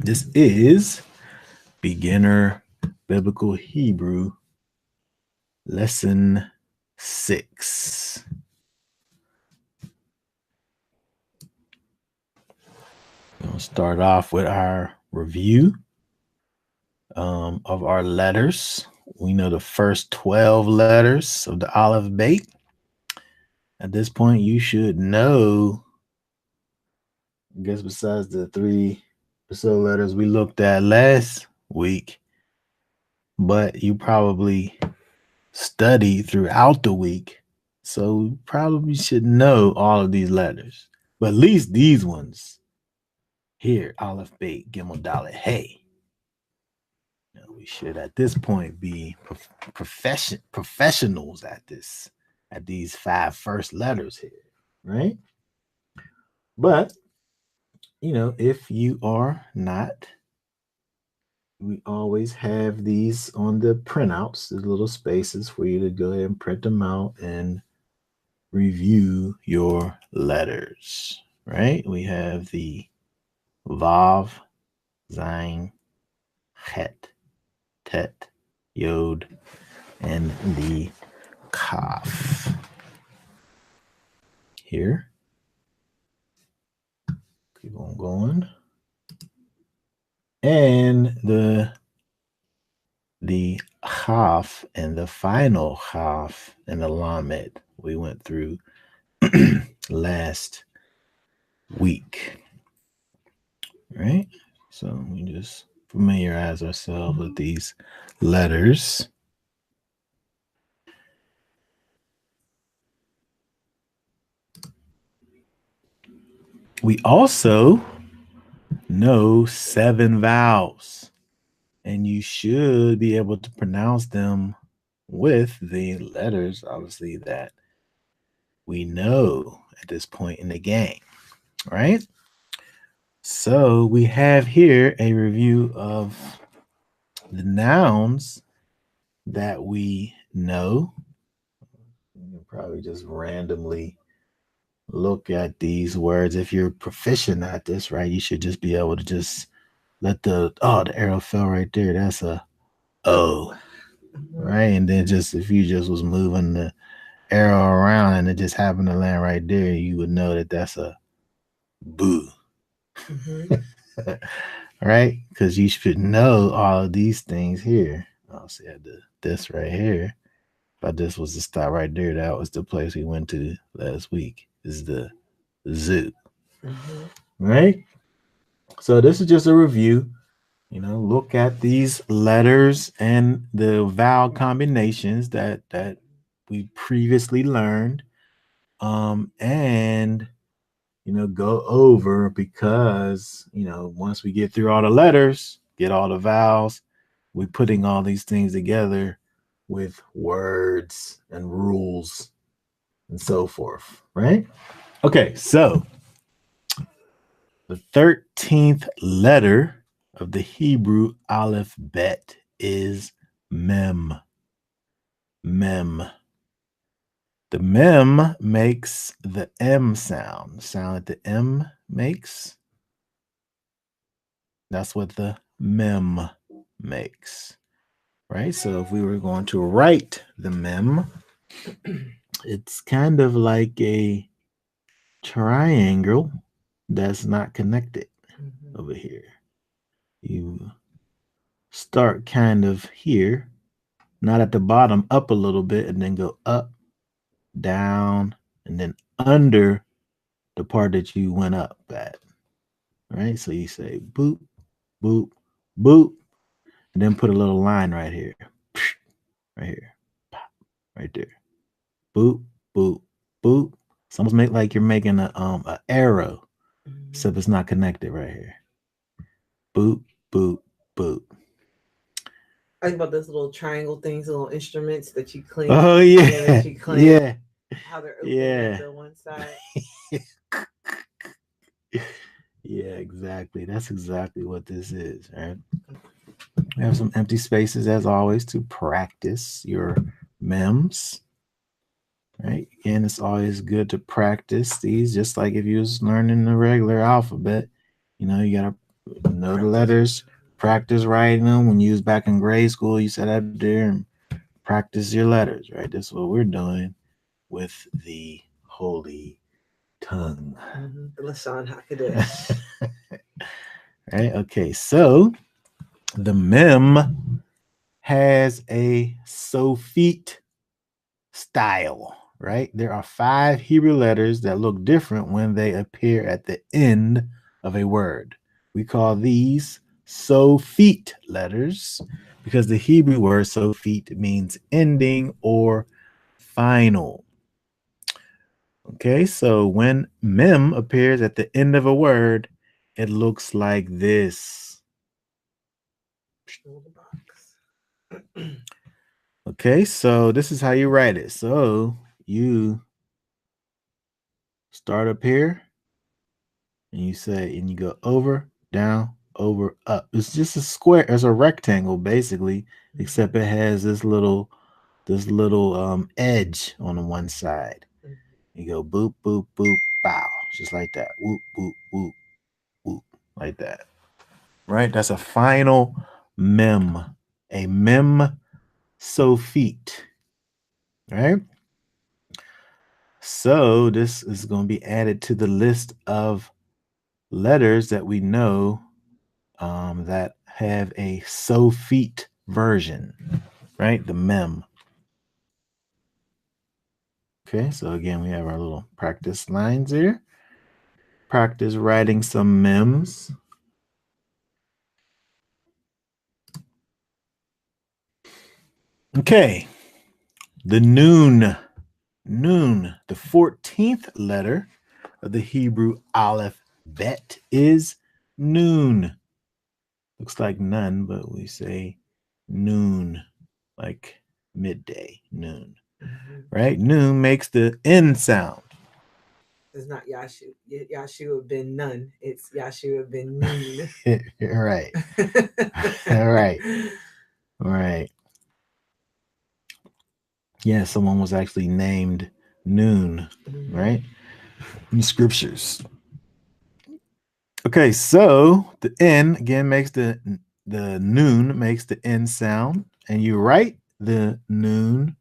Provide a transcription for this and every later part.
This is Beginner Biblical Hebrew, Lesson 6. We're going to start off with our review of our letters. We know the first 12 letters of the alphabet. At this point, you should know, I guess besides the 3 or so letters we looked at last week, but you probably studied throughout the week, so you probably should know all of these letters, but at least these ones here: Aleph, Bet, Gimel, Dalet, Hey. We should at this point be professionals at these 5 first letters here, right? But if you are not, we always have these on the printouts, the little spaces for you to go ahead and print them out and review your letters, right? We have the Vav, Zayin, Het, Tet, Yod, and the Kaf. Here. Keep on going. And the Chaf and the final Chaf and the Lamed we went through last week, right? So we just familiarize ourselves with these letters. We also know 7 vowels, and you should be able to pronounce them with the letters, obviously, that we know at this point in the game, right? So we have here a review of the nouns that we know. You can probably just randomly look at these words. If you're proficient at this, right, you should just be able to just let the arrow fell right there. That's a O, right? And then just if you just was moving the arrow around and it just happened to land right there, you would know that that's a boo. Right? Because you should know all of these things here. I'll see this right here. If this was to stop right there, that was the place we went to last week. Is the zoo. Right? So this is just a review. Look at these letters and the vowel combinations that we previously learned. And go over, because once we get through all the letters, get all the vowels, we're putting all these things together with words and rules and so forth, right? Okay, so the 13th letter of the Hebrew alphabet is Mem. Mem. The Mem makes the M sound. The sound that the M makes, that's what the Mem makes, right? So if we were going to write the Mem, it's kind of like a triangle that's not connected over here. You start kind of here, not at the bottom, up a little bit, and then go up, down, and then under the part that you went up at, right? So you say boop, boop, boop, and then put a little line right here, right here, pop, right there, boop, boop, boop. It's almost like you're making a arrow, except it's not connected right here. Boop, boop, boop. I think about those little triangle things, little instruments that you clean. Oh yeah, that you clean. Yeah. How they're open on one side. Yeah, exactly. That's exactly what this is, right? We have some empty spaces as always to practice your mems, right? Again, it's always good to practice these, just like if you was learning the regular alphabet. You gotta Know the letters, practice writing them. When you was back in grade school, you sat up there and practice your letters, right? That's what we're doing with the holy tongue. The Lashon HaKadosh. Right? Okay, so the Mem has a Sofit style, right? There are 5 Hebrew letters that look different when they appear at the end of a word. We call these Sofit letters because the Hebrew word Sofit means ending or final. Okay, so when Mem appears at the end of a word, it looks like this. Okay, so this is how you write it. So you start up here and you say, and you go over, down, over, up. It's just a square, it's a rectangle basically, except it has this little edge on the one side. You go boop, boop, boop, bow, just like that. Whoop, whoop, whoop, whoop, like that. Right? That's a final Mem, a Mem Sofit. Right? So this is going to be added to the list of letters that we know that have a Sofit version, right? The Mem. Okay, so again, we have our little practice lines here. Practice writing some Mems. Okay, the Nun, the 14th letter of the Hebrew alphabet is Nun. Looks like none, but we say noon, like midday, noon. Right? Noon makes the N sound. It's not Yashu. Yashu ben Nun. It's Yashu ben Noon. Right. All right. All right. Yeah, someone was actually named Noon, right? In the scriptures. Okay, so the N again makes the noon makes the N sound, and you write the noon.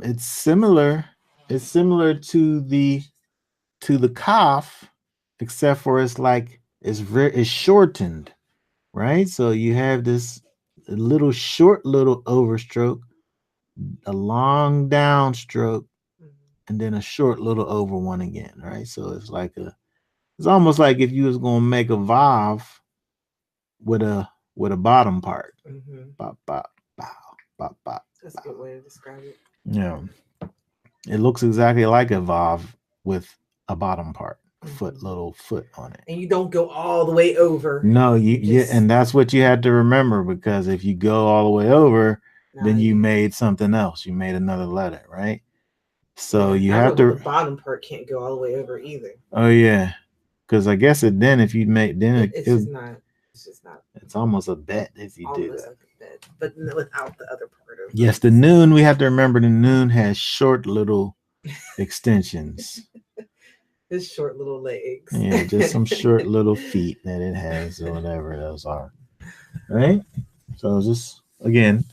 It's similar. It's similar to the kaf, except for it's shortened, right? So you have this little short little overstroke, a long downstroke, and then a short little over one again, right? So it's almost like if you was gonna make a vav with a bottom part. Bop, bop, bow, bop, bop. That's a good way to describe it. Yeah. It looks exactly like a vav with a bottom part, little foot on it. And you don't go all the way over. No, and that's what you had to remember, because if you go all the way over, then you made something else. You made another letter, right? So you have to. The bottom part can't go all the way over either. Oh yeah, because I guess if you make it's just not. It's just not. It's almost a bet if you do that. Like a bet, but without the other part of. Yes, the noon. We have to remember the noon has short little extensions. His short little legs. Yeah, just some short little feet that it has, or whatever those are. Right? So just again,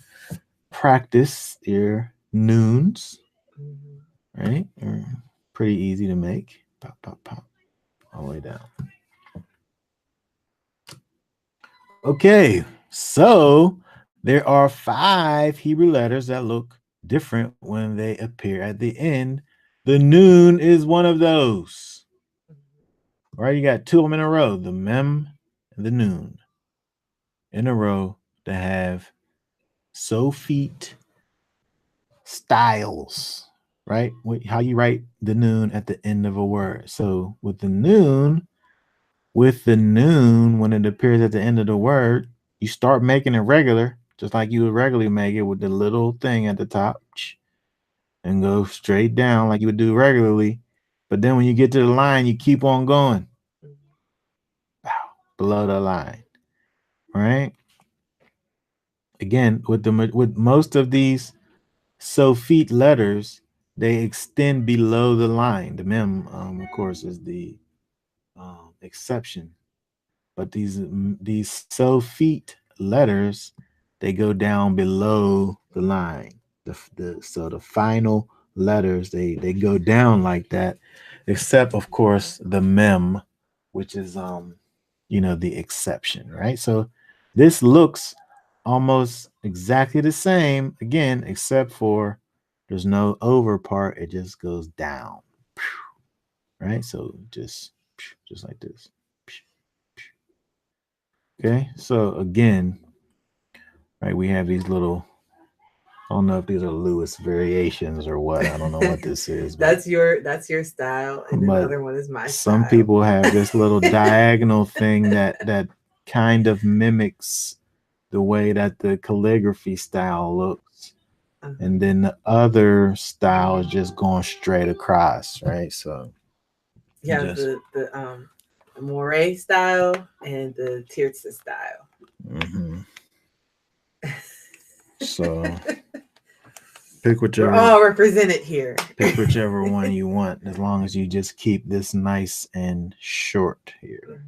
practice your noons. Right? They're pretty easy to make. Pop, pop, pop. All the way down. Okay, so there are 5 Hebrew letters that look different when they appear at the end. The noon is one of those. All right, you got 2 of them in a row, the Mem and the noon, in a row that have Sofit styles, right? How you write the noon at the end of a word. So with the noon, when it appears at the end of the word, you start making it regular, just like you would regularly make it with the little thing at the top, and go straight down like you would do regularly. But then when you get to the line, you keep on going below the line, right? Again, with most of these Sofit letters, they extend below the line. The Mem, of course, is the exception but these Sofit letters, they go down below the line. So the final letters, they go down like that, except of course the Mem, which is the exception, right? So this looks almost exactly the same again, except for there's no over part, it just goes down. Right? So just like this. Okay, so again, right, we have these little, I don't know if these are Lewis variations or what. I don't know what this is, but that's your style, and then the other one is my some style. people have this little diagonal thing that kind of mimics the way that the calligraphy style looks. And then the other style is just going straight across, right? So yeah, the Moray style and the Tirza style. Mm-hmm. So pick whichever. We're all represented here. Pick whichever one you want, as long as you just keep this nice and short here,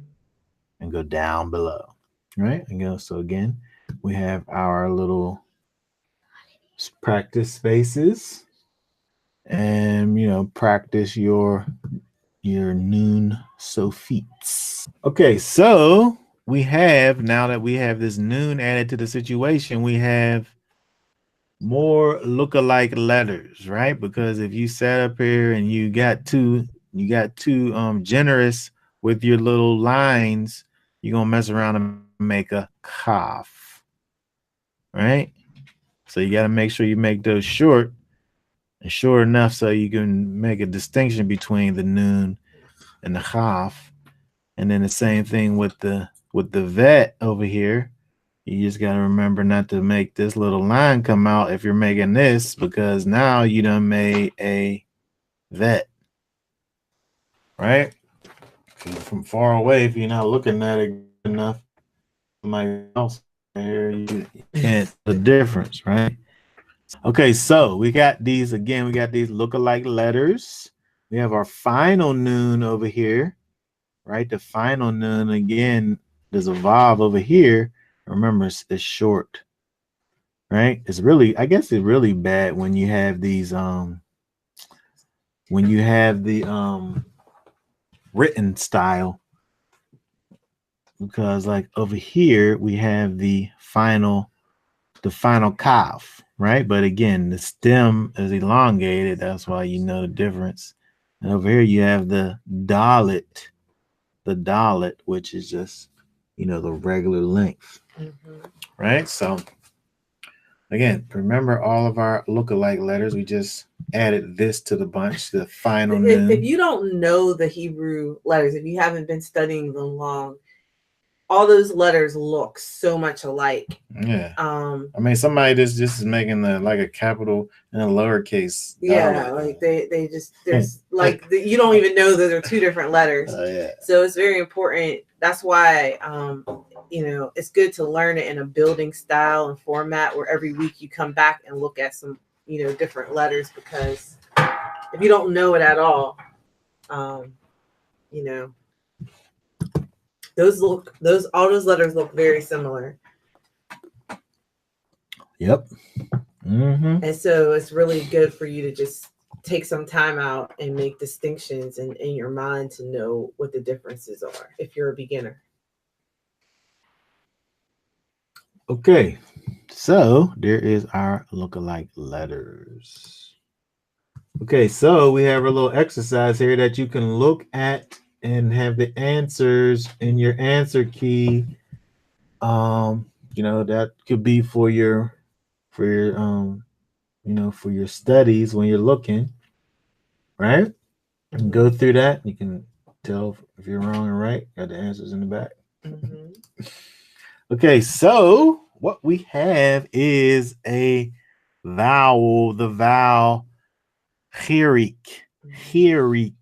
and go down below, right? And go. So again, we have our little practice spaces, and practice your Nun Sofits. Okay, so now that we have this Nun added to the situation, we have more look-alike letters, right? Because if you sat up here and you got too generous with your little lines, you're gonna mess around and make a cough, right? So you got to make sure you make those short and short enough so you can make a distinction between the Nun and the Chaf. And then the same thing with the vet over here. You just got to remember not to make this little line come out if you're making this, because now you done made a vet, right? From far away, if you're not looking at it good enough, my else here, you can't the difference, right? Okay, so we got these again. We got these look-alike letters. We have our final Nun over here, right? The final Nun again. There's a vowel over here. Remember, it's short, right? It's really, I guess, it's really bad when you have these when you have the written style, because like over here we have the final kaf, right? But again, the stem is elongated. That's why you know the difference. And over here you have the dalit, which is just the regular length, right? So again, remember all of our look-alike letters. We just added this to the bunch, the final Nun. If you don't know the Hebrew letters, if you haven't been studying them long, all those letters look so much alike. Yeah. I mean, somebody just is making like a capital and a lowercase. Yeah, like they just there's like you don't even know that they're two different letters. Yeah. So it's very important. That's why it's good to learn it in a building style and format where every week you come back and look at some different letters, because if you don't know it at all, all those letters look very similar. Yep. Mm-hmm. And so it's really good for you to just take some time out and make distinctions in your mind to know what the differences are if you're a beginner. Okay, so there is our look-alike letters. Okay, so we have a little exercise here that you can look at and have the answers in your answer key. That could be for your studies when you're looking, right? You can go through that. You can tell if you're wrong or right. Got the answers in the back. Mm-hmm. Okay, so what we have is a vowel, the vowel Chirik. Chirik.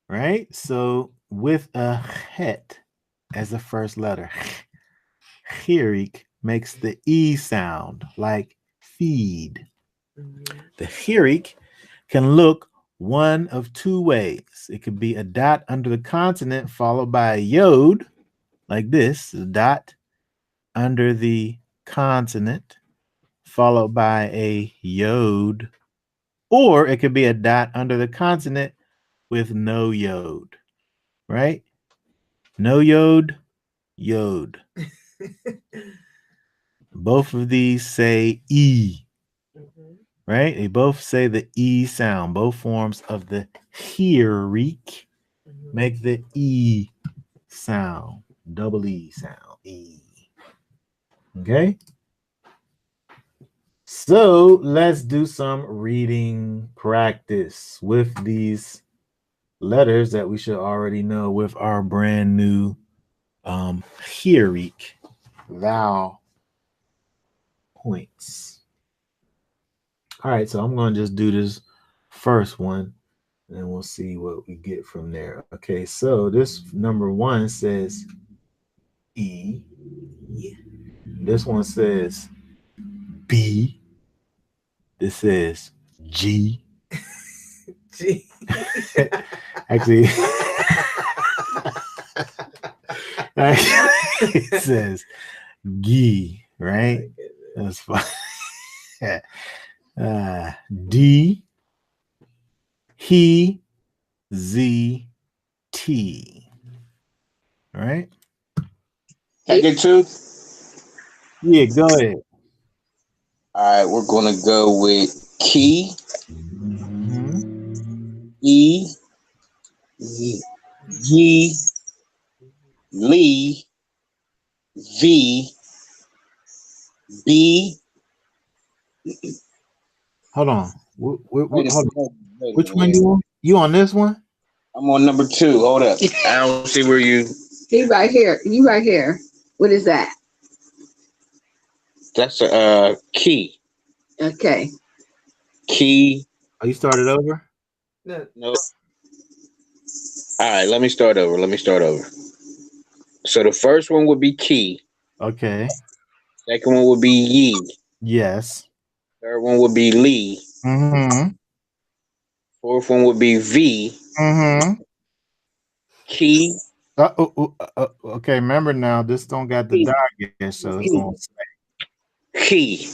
Right? So with a het as the first letter, Chirik makes the E sound, like feed. The Chirik can look one of two ways. It could be a dot under the consonant followed by a yod, like this, a dot under the consonant followed by a yod, or it could be a dot under the consonant with no yod, right? No yod, yod. Both of these say E, right? They both say the E sound. Both forms of the Chirik make the E sound, double E sound, E. Okay? So let's do some reading practice with these letters that we should already know with our brand new Chirik vowel points. All right, so I'm going to just do this first one and we'll see what we get from there. Okay, so this number 1 says E. This one says B. This says G. G. Actually, it says G, right? That's fine. D, he, Z, T. All right. Take it too. Yeah, go ahead. All right, we're gonna go with key, E, G, Lee, V, B. Hold on. Wait a Hold on. minute, wait a Which one minute. you on? You on this one? I'm on number 2. Hold up. I don't see where you. He right here. You right here. What is that? That's a key. Okay. Key. Oh, you started over? No. No. All right, let me start over. So the first one would be key. Okay. Second one would be ye. Yes. Third one would be Lee. Mm-hmm. Fourth one would be V. Mm-hmm. Key. Okay, remember now, this don't got the dot yet, so it's going to say. Key.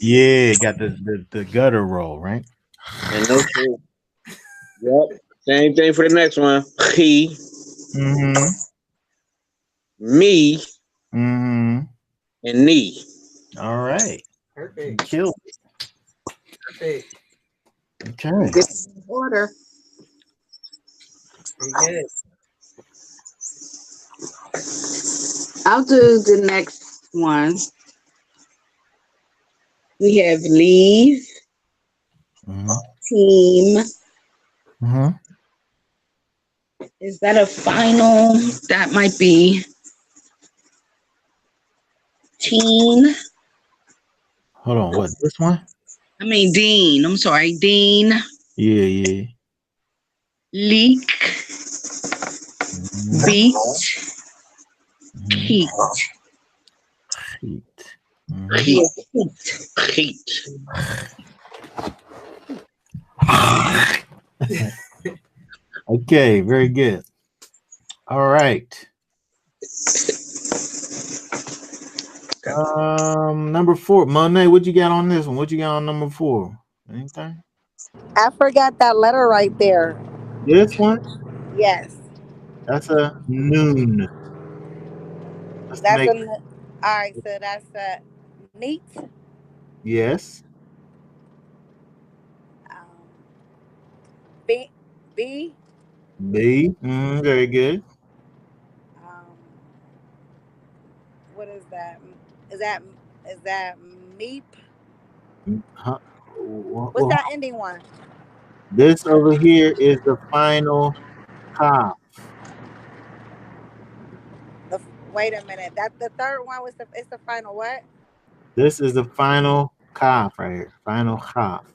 Yeah, got the gutter roll, right? And no two. Yep. Same thing for the next one. He. Mm-hmm. Me. Mm-hmm. And knee. All right. Perfect. Kill. Perfect. Okay. Good order. Pretty good. I'll do the next one. We have leave, Mm-hmm. team. Mm-hmm. Is that a final? That might be teen. Hold on. What? This one? I mean, Dean. I'm sorry, Dean. Yeah, yeah. Leak, Mm-hmm. beat, Mm-hmm. heat. Heat. Mm-hmm. Heat. Okay, very good. All right. Number 4. Monet, what you got on this one? What you got on number 4? Anything? I forgot that letter right there. This one? Yes, That's a noon. Just to that's make a. All right, so that's a neat. yes. Um, B, B. B. Very good. Um, what is that? Is that is that meep? Huh, What's that ending one? this over here is the final cop. The wait a minute. That the third one was the. It's the final what? This is the final cop right here. Final cop.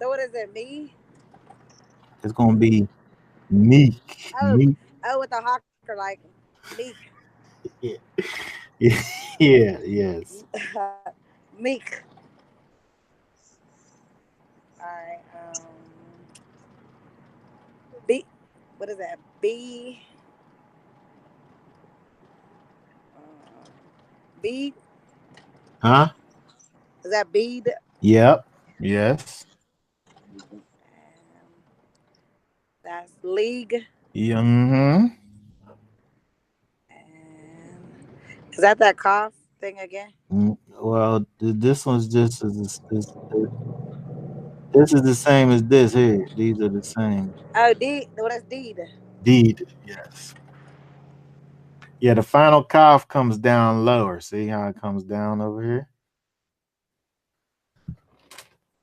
So what is it? Me? It's gonna be meek. Oh, Meek. oh, with the hawker like meek. Yeah. Yeah. Yes. Meek. right. B. What is that? B. Bead. Huh? Is that bead? Yep. Yes. That's league. Mm-hmm. And is that cough thing again? Well, this one's just this is the same as this here. These are the same. Oh, deed. No, that's deed. Deed. Yes. Yeah, the final cough comes down lower. See how it comes down over here?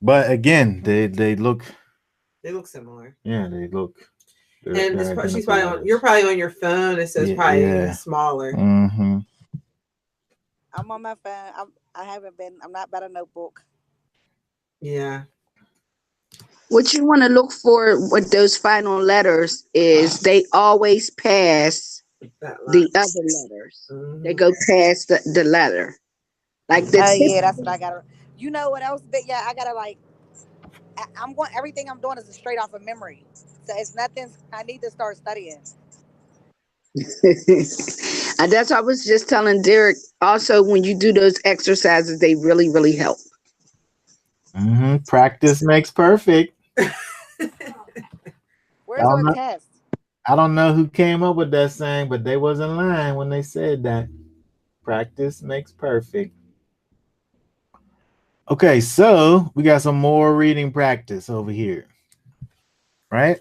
But again, they look. They look similar. Yeah, they look. And she's probably on. You're probably on your phone. It says probably even smaller. Mm-hmm. I'm on my phone. I haven't been. I'm not by the notebook. Yeah. What you want to look for with those final letters is they always pass the other letters. Mm-hmm. They go past the letter. Like the yeah, that's what I gotta. You know what else? But yeah, I gotta like. I'm going. Everything I'm doing is straight off of memory, so it's nothing. I need to start studying. And that's what I was just telling Derek. Also, when you do those exercises, they really, really help. Mm-hmm. Practice makes perfect. Where's our test? I don't know who came up with that saying, but they wasn't lying when they said that. Practice makes perfect. Okay, so we got some more reading practice over here. Right?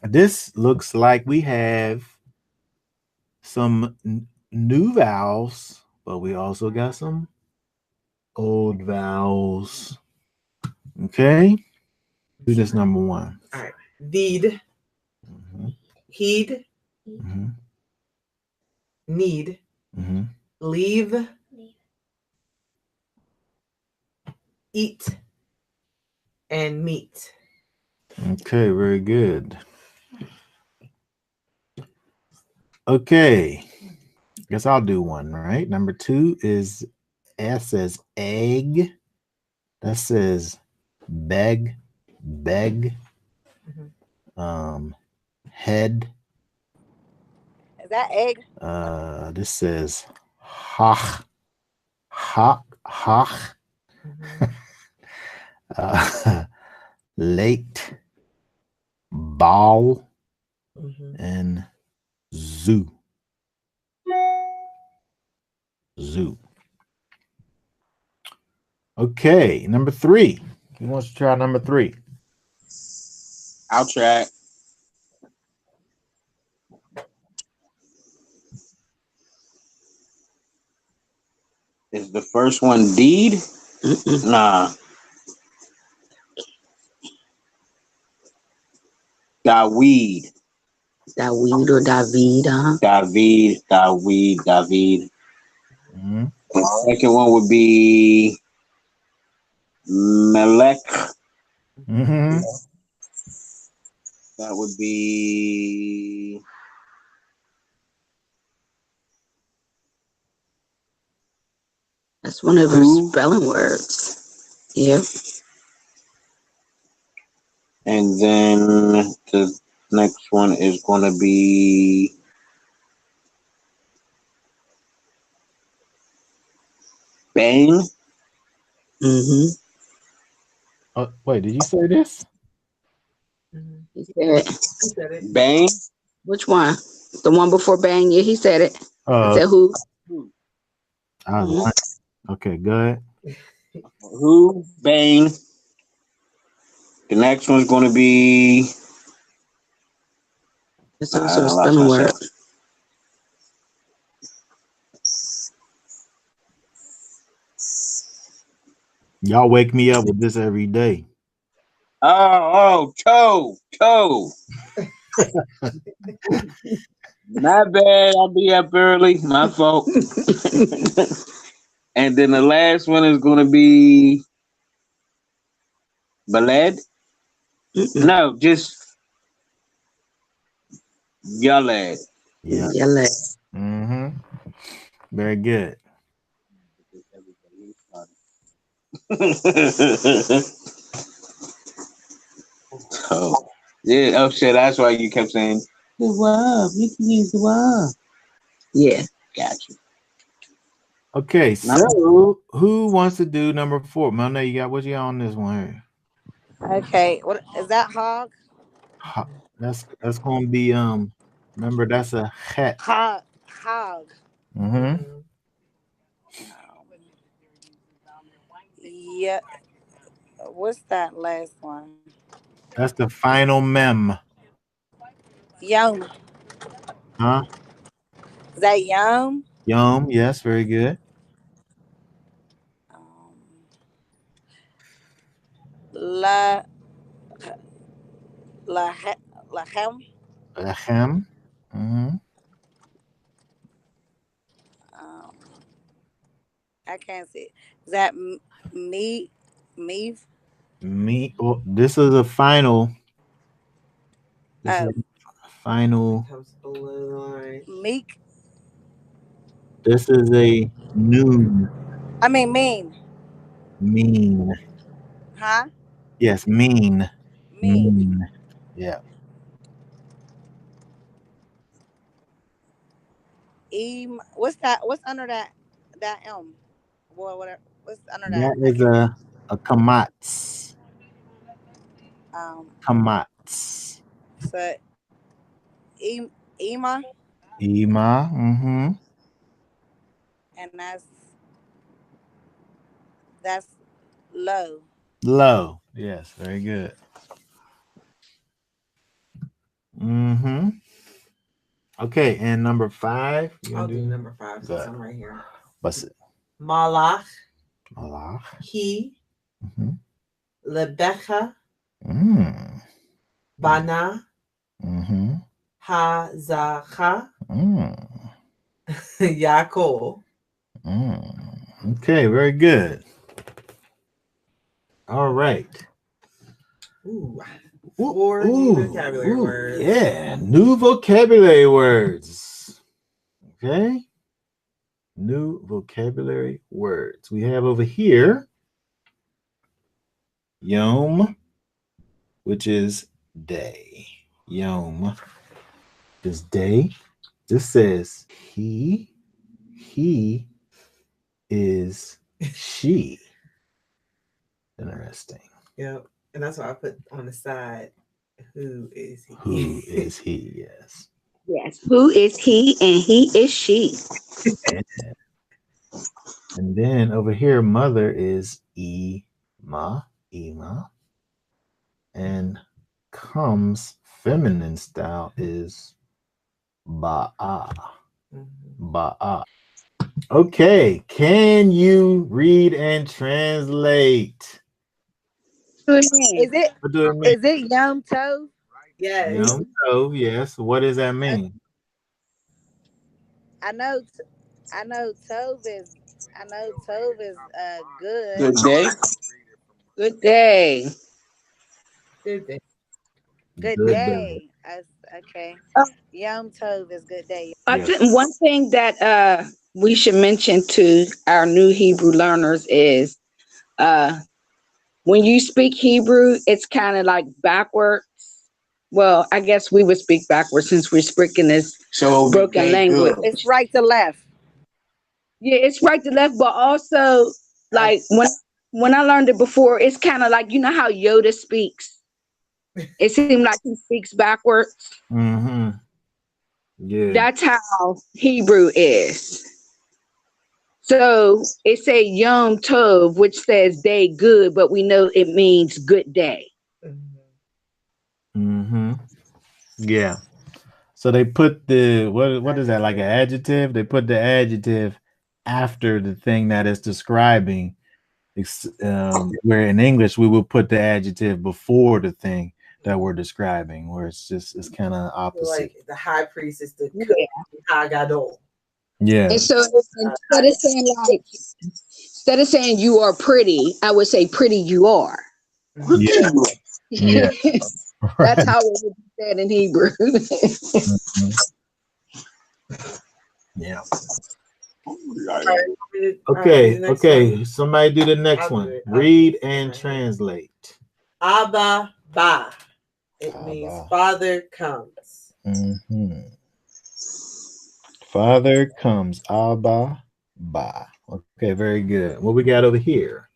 This looks like we have some new vowels, but we also got some old vowels. Okay? Do this number one. All right. Deed. Mm-hmm. Heed. Mm-hmm. Need. Mm-hmm. Leave. Eat. And meet. Okay, very good. Okay. Guess I'll do one, right? Number two is S says egg. That says beg, beg. Mm-hmm. Head. Is that egg? This says hach, hach, hach. Mm-hmm. Late, bow, Mm-hmm. and zoo. Zoo. Okay, number three. Who wants to try number three? I'll try. Is the first one deed? Nah. Daweed. Daweed or David, huh? David. Mm-hmm. The second one would be Melech. Mm-hmm. That would be That's one of those spelling words. Yep. And then the next one is going to be Bang. Mm-hmm. Oh, wait, did you say this? Mm-hmm. He said, He said it. Bang. which one? The one before Bang? Yeah, he said it. He said who? Okay, go ahead. Who? Bang. The next one's going to be. It's also a spelling word. Y'all wake me up with this every day. Toe. My bad. I'll be up early. My fault. And then the last one is going to be Balad. No, just Yalad. Yeah. Yalad. Mm-hmm. Very good. Yeah, oh shit, that's why you kept saying the verb. You can use the verb. Yeah, gotcha. Okay, so who wants to do number 4? Mona, you got what you got on this one? Okay, what is that? Hog. That's gonna be remember that's a het. Hog. Hog. Mm-hmm. Yeah. What's that last one? That's the final mem. Yum. Huh? Is that yum? Yum, yes, very good. Um, la la lahem. Lechem. Mm-hmm. Um, I can't see. Is that me? Me? Me. Oh, this is a final. This is a final. Comes below the line. Meek. This is a noon. I mean mean. Mean. Huh? Yes, mean. Mean. Mean. Yeah. What's that? What's under that M? Boy, whatever. What's under that? That is a kamats. Um. Kamats. So Ema, Ema. Mm-hmm. and that's low. Low. Yes, very good. Mm-hmm. Okay, and number 5. I'll do number 5 since I'm right here. What's it? Malach. Malach. He. Mm-hmm. Lebecha. Mm. Bana. Mm-hmm. Hazacha. Mm. Yaakov. Mm. Okay, very good. All right. Ooh. 4 new vocabulary words. Yeah, new vocabulary words. Okay. New vocabulary words. We have over here Yom, which is day. Yom is day. This says he is she. Interesting. Yep. And that's why I put on the side, who is he? Who is he? Yes. Yes. Who is he and he is she? Yeah. And then over here, mother is Ema. And comes feminine style is Ba'a. Ba'a. Okay, can you read and translate? Is it? What do it mean? Is it Yom Tov? Yes. Yom Tov, yes. What does that mean? I know Tov is good. Good day. Good day. Good day. Good Good day. Okay. Yom Tov is good day. I think one thing that we should mention to our new Hebrew learners is when you speak Hebrew, it's kind of like backwards. Well, I guess we would speak backwards since we're speaking this broken language. It's right to left. Yeah, it's right to left, but also like when I learned it before, it's kind of like, you know how Yoda speaks. It seemed like he speaks backwards. Mm-hmm. Yeah. That's how Hebrew is. So it say Yom Tov, which says day good, but we know it means good day. Mm-hmm. Yeah. So they put the what is that, like an adjective? They put the adjective after the thing that is describing. Where in English we will put the adjective before the thing that we're describing, where it's kind of opposite. Like the high priest is the Hagadol. Yeah. And so instead of saying you are pretty, I would say pretty you are. Yeah. Yeah. That's how it would be said in Hebrew. Mm-hmm. Yeah. Okay. Somebody do the next one. Read and translate. Abba ba It means Abba. father comes. Father comes. Abba. Ba. Okay, very good. What we got over here?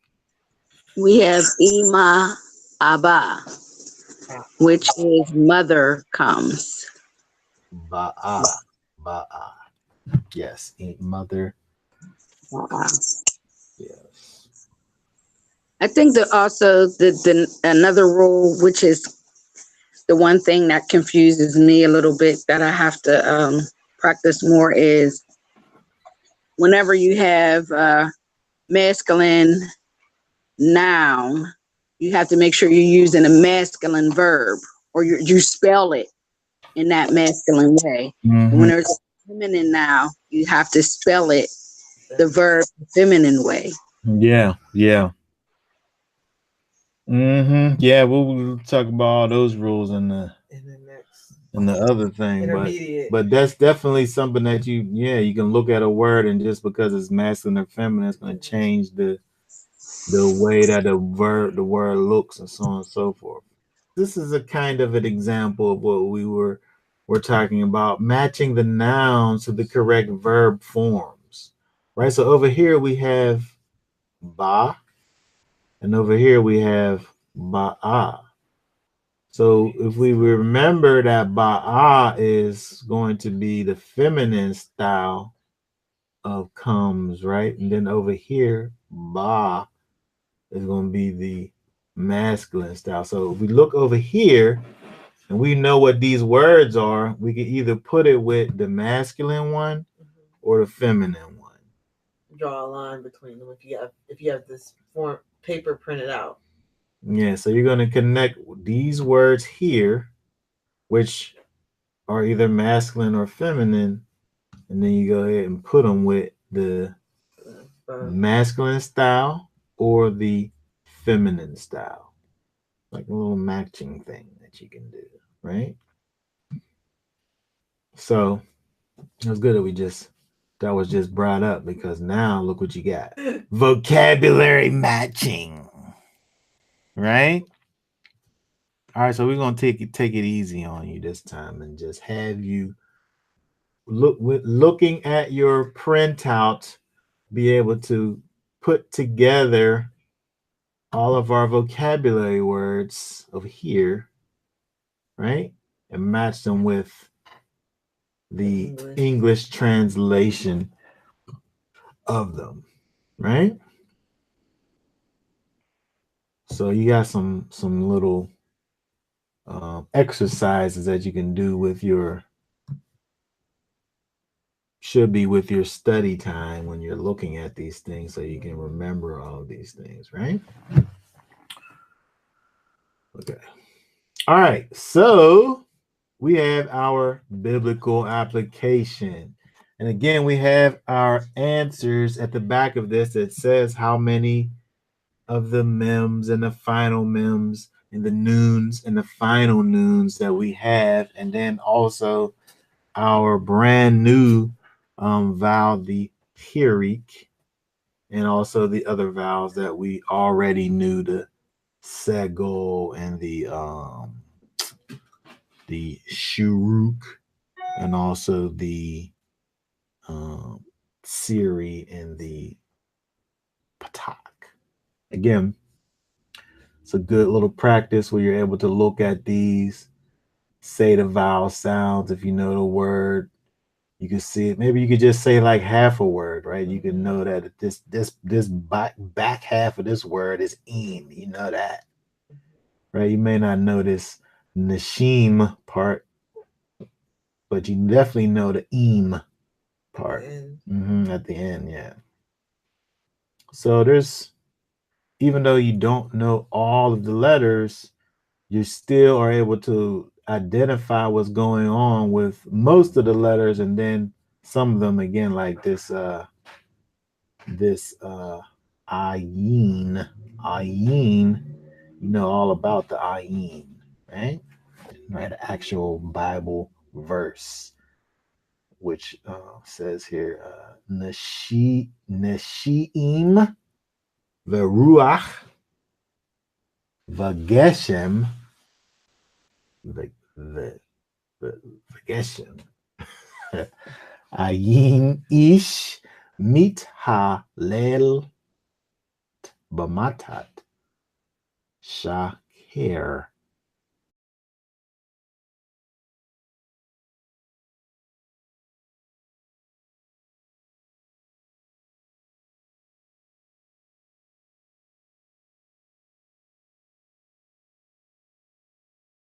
We have Ima Abba, which is mother comes. Ba'a. Ba'a. Yes. Mother. Yes. I think that also the another rule, which is the one thing that confuses me a little bit that I have to practice more, is whenever you have masculine noun, you have to make sure you're using a masculine verb, or you spell it in that masculine way. And when there's a feminine noun, you have to spell it the verb the feminine way. Yeah. Yeah. Yeah, we'll talk about all those rules in the next other thing, intermediate. but that's definitely something that you can look at a word, and just because it's masculine or feminine, it's going to change the way that the word looks, and so on and so forth. This is a kind of an example of what we're talking about, matching the nouns to the correct verb forms, right? So over here we have ba, and over here we have ba'a. So if we remember that ba'a is going to be the feminine style of comes, right? And then over here, ba is going to be the masculine style. So if we look over here and we know what these words are, we can either put it with the masculine one or the feminine one. Draw a line between them if you have this form paper printed out. Yeah, so you're going to connect these words here, which are either masculine or feminine, and then you go ahead and put them with the masculine style or the feminine style, like a little matching thing that you can do, right? So it was good that that was just brought up, because now look what you got. Vocabulary matching, right? All right, so we're gonna take it easy on you this time, and just have you looking at your printout, be able to put together all of our vocabulary words over here, right? And match them with the English translation of them, right? So you got some little exercises that you can do with your study time when you're looking at these things, so you can remember all of these things, right? Okay. All right. So we have our biblical application. And again, we have our answers at the back of this that says how many of the mems and the final mems and the nouns and the final nouns that we have. And then also our brand new vowel, the Chirik, and also the other vowels that we already knew, the Segol and the Shuruk, and also the Siri and the Patak. Again, it's a good little practice where you're able to look at these, say the vowel sounds. If you know the word, you can see it. Maybe you could just say like half a word, right? You can know that this back half of this word is in. You know that, right? You may not know this nashim part, but you definitely know the im part at the end. Yeah. So even though you don't know all of the letters, you still are able to identify what's going on with most of the letters, and then some of them, again, like this ayin, you know all about the ayin, right? Right, the actual Bible verse, which says here, Nashiim Veruach Vageshem the Vacation. Ayin ish mit halel bamatat shaker